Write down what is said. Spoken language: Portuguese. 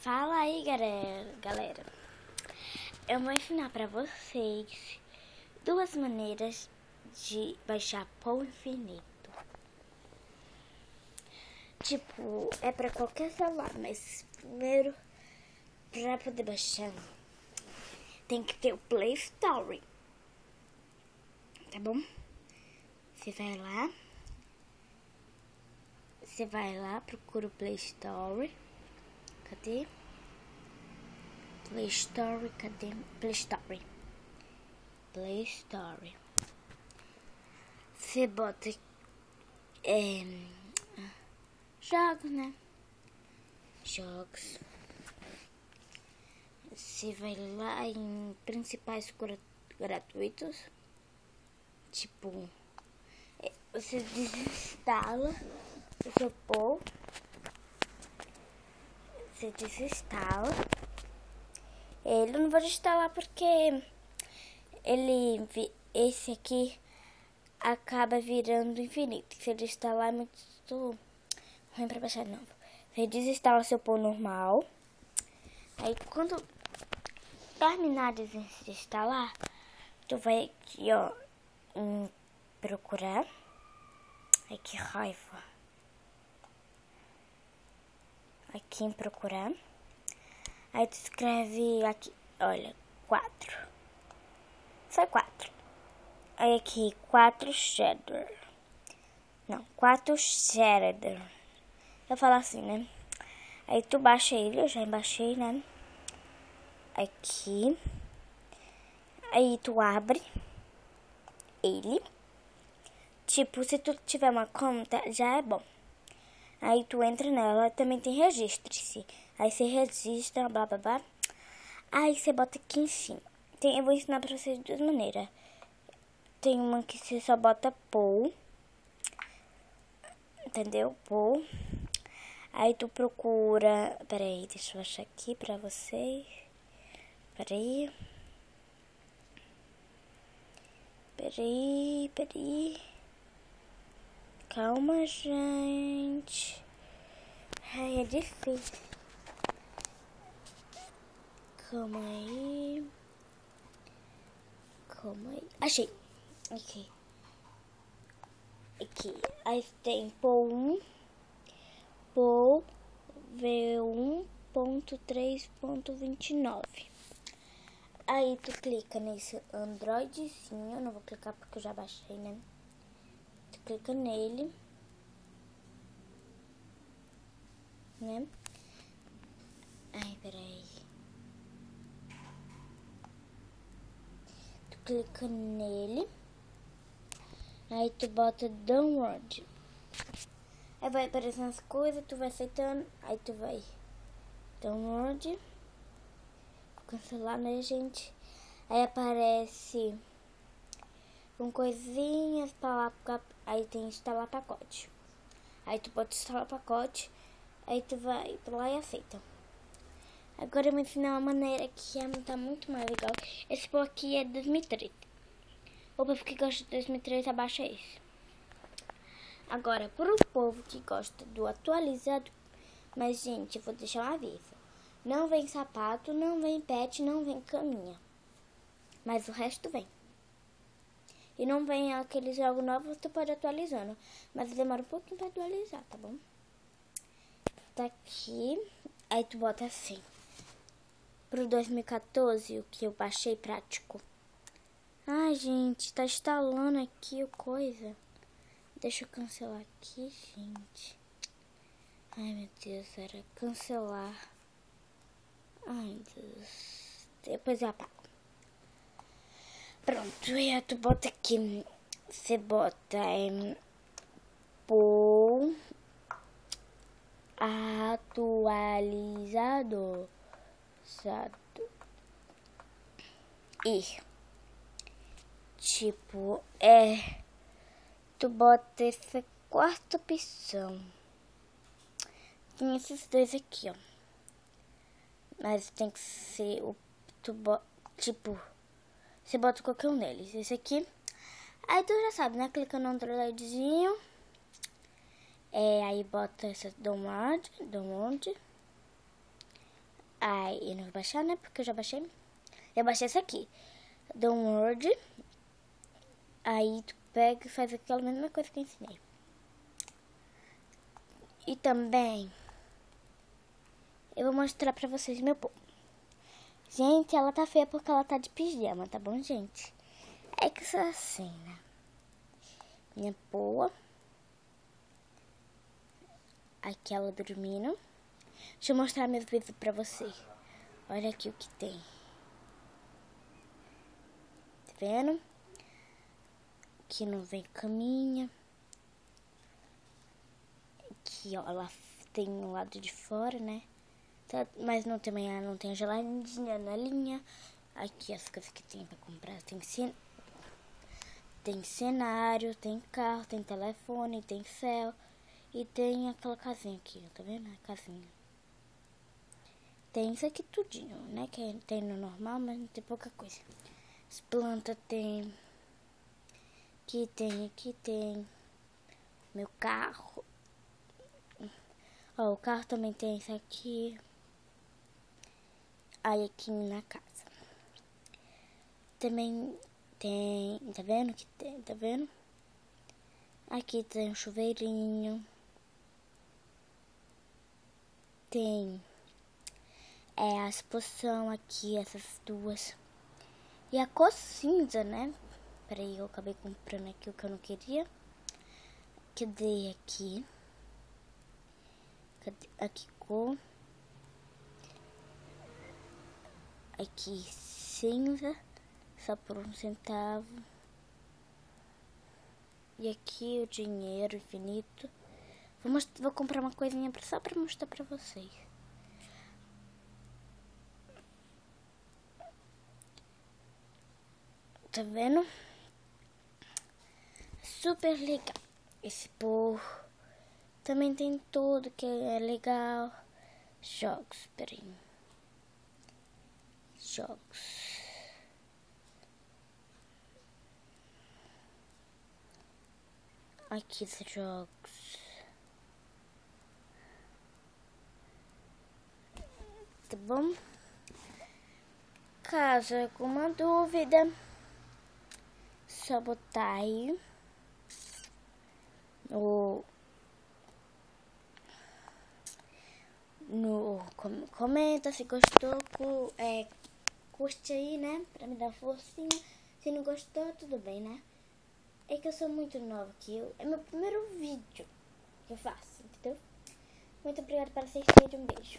Fala aí, galera. Eu vou ensinar pra vocês duas maneiras de baixar Pool Infinito. Tipo, é pra qualquer celular, mas primeiro, pra poder baixar, tem que ter o Play Store, tá bom? Você vai lá, procura o Play Store. Cadê? Play Store, cadê? Play Store. Play Store. Você bota jogos, né? Jogos. Você vai lá em principais gratuitos. Tipo, você desinstala o seu Pool. Você desinstala. Eu não vou desinstalar porque esse aqui acaba virando infinito. Se ele instalar é muito ruim pra baixar de novo. Você desinstala seu Pool normal. Aí quando terminar de desinstalar, tu vai aqui, ó, em procurar. Ai, que raiva. Aqui em procurar. Aí tu escreve aqui, olha, 4. Só 4. Aí aqui, 4 cheddar. Não, 4 cheddar. Eu falo assim, né? Aí tu baixa ele, eu já baixei, né? Aqui. Aí tu abre ele. Tipo, se tu tiver uma conta, já é bom. Aí tu entra nela, também tem registre-se. Aí você registra, blá blá blá. Aí você bota aqui em cima. Eu vou ensinar pra vocês de duas maneiras. Tem uma que você só bota Pool. Entendeu? Pool. Aí tu procura... Peraí, deixa eu achar aqui pra vocês. Peraí. Calma, gente. Ai, é difícil. Calma aí. Achei. Aqui. Aí tem Pool 1. Pool V1.3.29. Aí tu clica nesse Androidzinho. Eu não vou clicar porque eu já baixei, né? Tu clica nele. Né? Ai, peraí. Tu clica nele. Aí tu bota download. Aí vai aparecendo as coisas, tu vai aceitando. Aí tu vai download. Vou cancelar, né, gente? Aí aparece com coisinhas pra lá. Aí tem instalar pacote. Aí tu pode instalar pacote. Aí tu vai pra lá e aceita. Agora eu vou ensinar uma maneira que tá muito mais legal. Esse Pool aqui é 2013. O povo que gosta de 2013, abaixa esse. Agora, pro povo que gosta do atualizado, mas, gente, eu vou deixar um aviso. Não vem sapato, não vem pet, não vem caminha. Mas o resto vem. E não vem aqueles jogos novos, tu pode atualizando. Mas demora um pouquinho pra atualizar, tá bom? Tá aqui. Aí tu bota assim. Pro 2014, o que eu baixei prático. Ai, gente, tá instalando aqui o coisa. Deixa eu cancelar aqui, gente. Ai, meu Deus, era cancelar. Ai, Deus. Depois eu apago. Pronto, e aí tu bota aqui. Você bota Pool atualizador. E tipo, tu bota essa quarta opção. Tem esses dois aqui, ó. Mas tem que ser o tipo, você bota qualquer um deles. Esse aqui. Aí tu já sabe, né? Clica no Androidzinho. Aí bota essa download. Aí eu não vou baixar, né? Porque eu já baixei. Eu baixei esse aqui. Download. Aí tu pega e faz aquela mesma coisa que eu ensinei. E também eu vou mostrar pra vocês meu povo. Gente, ela tá feia porque ela tá de pijama, tá bom, gente? É que isso é assim, né? Minha poa. Aqui ela dormindo. Deixa eu mostrar meus vídeos pra vocês. Olha aqui o que tem. Tá vendo? Aqui não vem caminha. Aqui, ó, ela tem o lado de fora, né? Mas não, também ela não tem a geladinha na linha. Aqui as coisas que tem pra comprar. Tem cenário, tem carro, tem telefone, tem céu. E tem aquela casinha aqui, ó, tá vendo? A casinha. Tem isso aqui tudinho, né? Que tem no normal, mas não tem pouca coisa. As plantas tem. Aqui tem. Meu carro. Ó, o carro também tem isso aqui. Aí aqui na casa. Também tem. Tá vendo que tem? Tá vendo? Aqui tem um chuveirinho. Tem as poções aqui, essas duas. E a cor cinza, né? Peraí, eu acabei comprando aqui o que eu não queria. Cadê aqui? Aqui cor. Aqui cinza. Só por 1 centavo. E aqui o dinheiro infinito. Vou comprar uma coisinha só pra mostrar pra vocês. Tá vendo? Super legal. Esse povo. Também tem tudo que é legal. Jogos, peraí. Jogos. Aqui os jogos. Tá bom? Caso alguma dúvida, só botar aí comenta se gostou, curte aí, né, pra me dar forcinha. Se não gostou, tudo bem, né? É que eu sou muito nova aqui, é meu primeiro vídeo que eu faço, entendeu? Muito obrigada por assistir, um beijo.